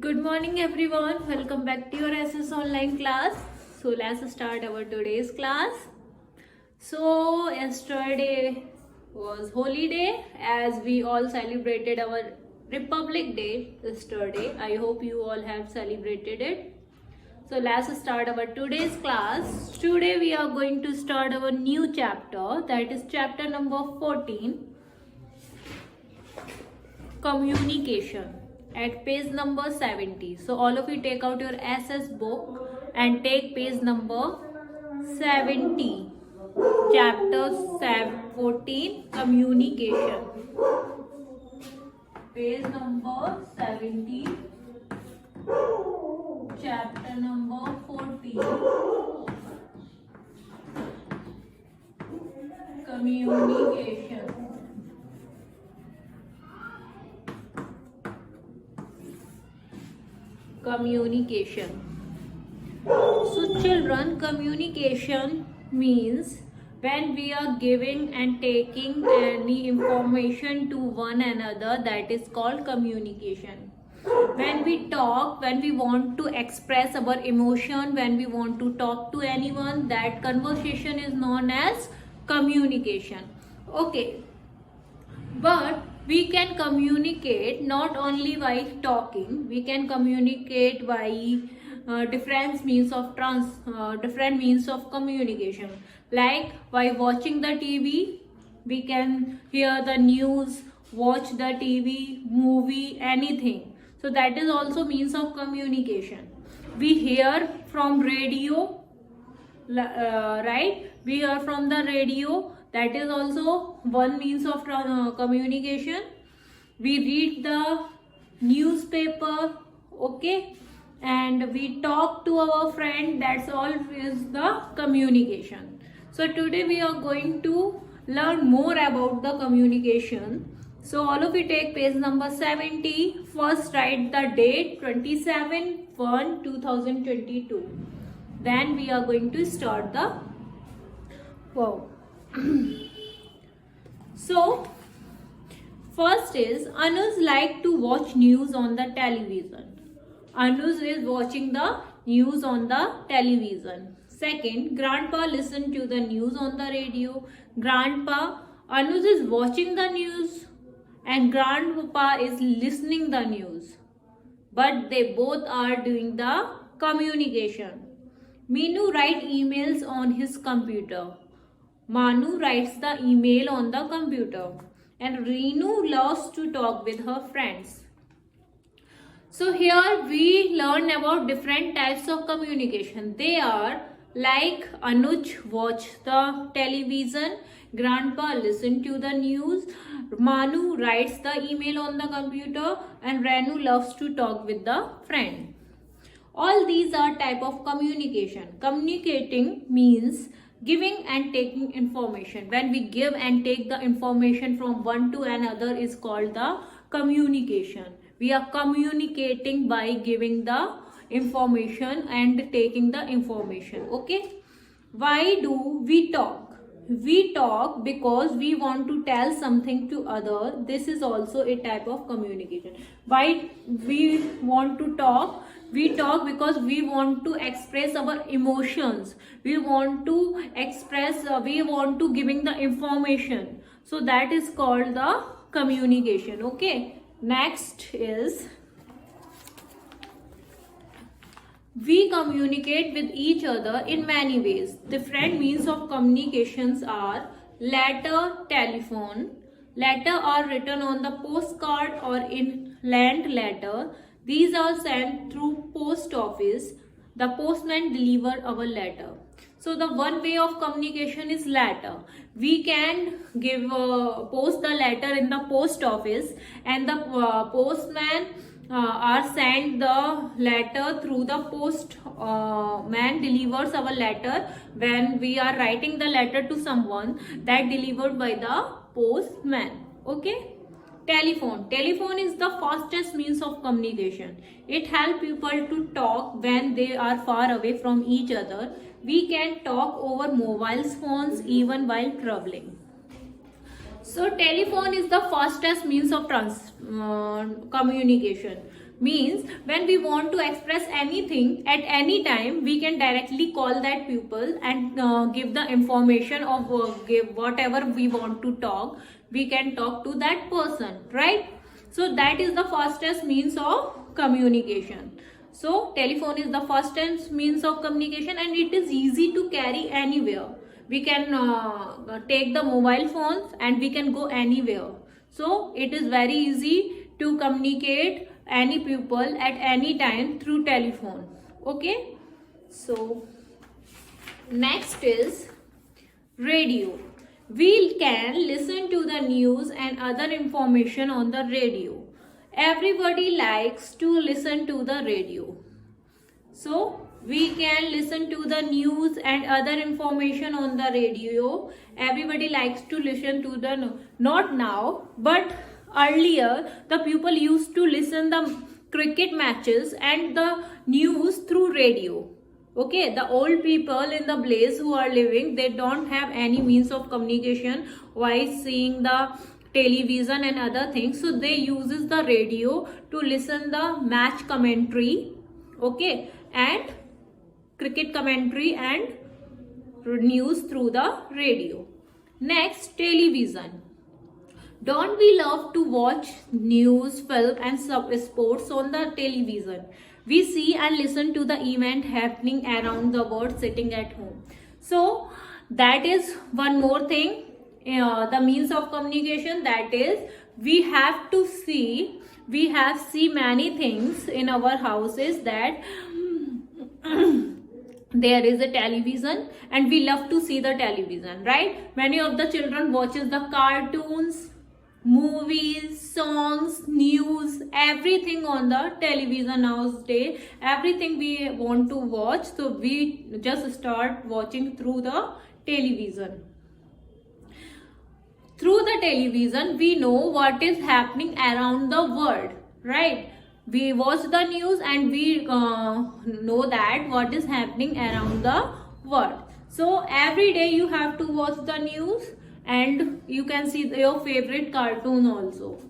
Good morning everyone. Welcome back to your SS online class. So let's start our today's class. So yesterday was holiday as we all celebrated our Republic Day yesterday. I hope you all have celebrated it. So let's start our today's class. Today we are going to start our new chapter, that is chapter number 14, communication, at page number 70. So all of you take out your SS book and take page number 70, chapter 14, communication. Page number 70, chapter number 14, communication. Communication. So children, communication means when we are giving and taking any information to one another, that is called communication. When we talk, when we want to express our emotion, when we want to talk to anyone, that conversation is known as communication. Okay, but we can communicate not only by talking, we can communicate by different means of communication, like by watching the TV. We can hear the news, watch the TV, movie, anything. So that is also means of communication. We hear from radio, right? We hear from the radio, that is also one means of communication. We read the newspaper, okay, and we talk to our friend, that's all is the communication. So today we are going to learn more about the communication. So all of you take page number 70. First write the date 27/1/2022. Then we are going to start the wow. So first is Anuj like to watch news on the television. Anuj is watching the news on the television. Second, grandpa listen to the news on the radio. Anuj is watching the news and grandpa is listening the news, but they both are doing the communication. Minu write emails on his computer. Manu writes the email on the computer, and Reenu loves to talk with her friends. So here we learn about different types of communication. They are like Anuj watch the television, grandpa listen to the news, Manu writes the email on the computer, and Renu loves to talk with the friend. All these are type of communication. Communicating means giving and taking information. When we give and take the information from one to another is called the communication. We are communicating by giving the information and taking the information. Okay. Why do we talk? We talk because we want to tell something to other. This is also a type of communication. Why we want to talk? We talk because we want to express our emotions. We want to express, we want to giving the information. So that is called the communication. Okay. Next is we communicate with each other in many ways. Different means of communications are letter, telephone. Letter are written on the postcard or in land letter. These are sent through post office. The postman deliver our letter. So the one way of communication is letter. We can post the letter in the post office, and the postman are sent the letter through the post. Man delivers our letter when we are writing the letter to someone, that delivered by the postman. Okay. Telephone. Telephone is the fastest means of communication. It helps people to talk when they are far away from each other. We can talk over mobile phones even while traveling. So telephone is the fastest means of communication. means when we want to express anything at any time, we can directly call that pupil and give the information of give whatever we want to talk. We can talk to that person, right? So that is the fastest means of communication. So telephone is the fastest means of communication, and it is easy to carry anywhere. We can take the mobile phones and we can go anywhere. So it is very easy to communicate any pupil at any time through telephone. Okay. So next is radio. We can listen to the news and other information on the radio. Everybody likes to listen to the radio. So we can listen to the news and other information on the radio. Everybody likes to listen to the, not now, but earlier the people used to listen the cricket matches and the news through radio. Okay, the old people in the place who are living, they don't have any means of communication while seeing the television and other things, so they uses the radio to listen the match commentary, okay, and cricket commentary and news through the radio. Next, television. Don't we love to watch news, film and sports on the television? We see and listen to the event happening around the world sitting at home. So that is one more thing, the means of communication, that is we have to see, we have seen many things in our houses that there is a television and we love to see the television, right? Many of the children watches the cartoons, movies, songs, news, everything on the television nowadays. Everything we want to watch, so we just start watching through the television. Through the television, we know what is happening around the world, right? We watch the news and we know that what is happening around the world. So every day you have to watch the news, and you can see your favorite cartoon also,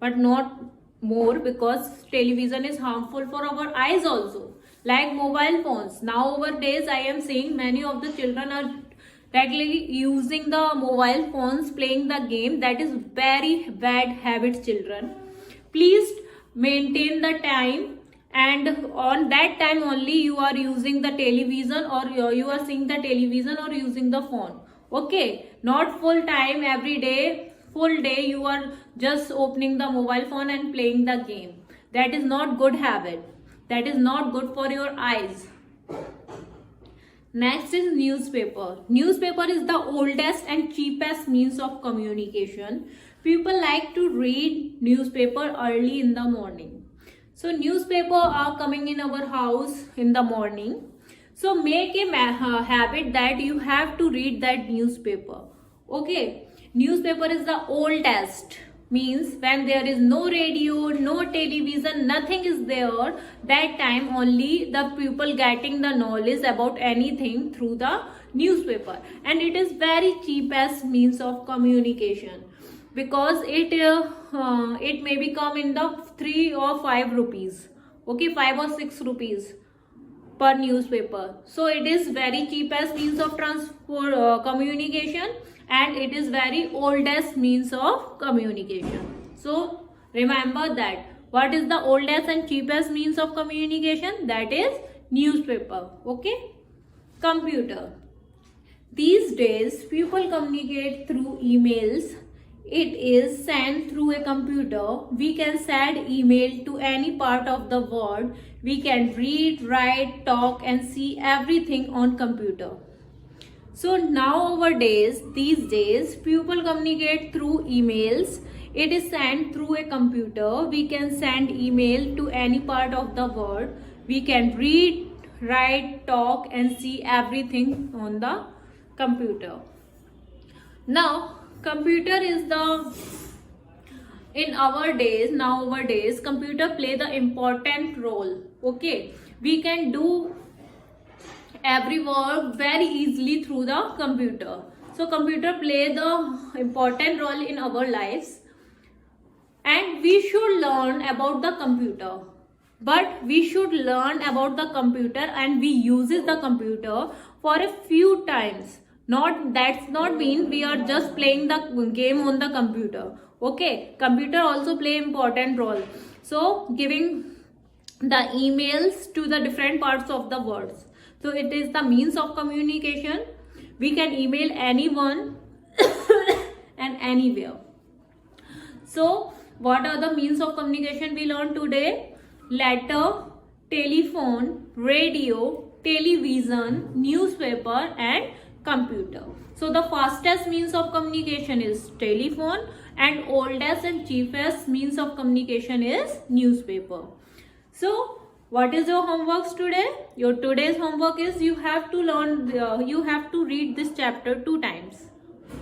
but not more, because television is harmful for our eyes also, like mobile phones. Nowadays I am seeing many of the children are regularly using the mobile phones, playing the game. That is very bad habit, children. Please maintain the time, and on that time only you are using the television, or you are seeing the television or using the phone. Okay, not full time every day, full day you are just opening the mobile phone and playing the game. That is not good habit. That is not good for your eyes. Next is newspaper. Newspaper is the oldest and cheapest means of communication. People like to read newspaper early in the morning. So newspaper are coming in our house in the morning. So make a habit that you have to read that newspaper. Okay, newspaper is the oldest, means when there is no radio, no television, nothing is there, that time only the people getting the knowledge about anything through the newspaper. And it is very cheapest means of communication, because it may become in the 3 or 5 rupees, okay, 5 or 6 rupees per newspaper. So it is very cheapest means of transport communication, and it is very oldest means of communication. So remember that what is the oldest and cheapest means of communication? That is newspaper. Okay. Computer. These days people communicate through emails. It is sent through a computer. We can send email to any part of the world. We can read, write, talk and see everything on computer. So nowadays, these days, people communicate through emails. It is sent through a computer. We can send email to any part of the world. We can read, write, talk and see everything on the computer. Now, computer is the, nowadays, computer play the important role. Okay, we can do every work very easily through the computer. So computer play the important role in our lives, and we should learn about the computer. but we should learn about the computer and we uses the computer for a few times. Not that's not mean we are just playing the game on the computer. Okay, computer also play important role. So giving the emails to the different parts of the world. So it is the means of communication. We can email anyone and anywhere. So what are the means of communication we learned today? Letter, telephone, radio, television, newspaper and computer. So the fastest means of communication is telephone and oldest and cheapest means of communication is newspaper. So what is your homeworks today? Your today's homework is you have to learn, you have to read this chapter 2 times.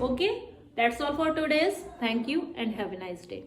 Okay, that's all for today's. Thank you and have a nice day.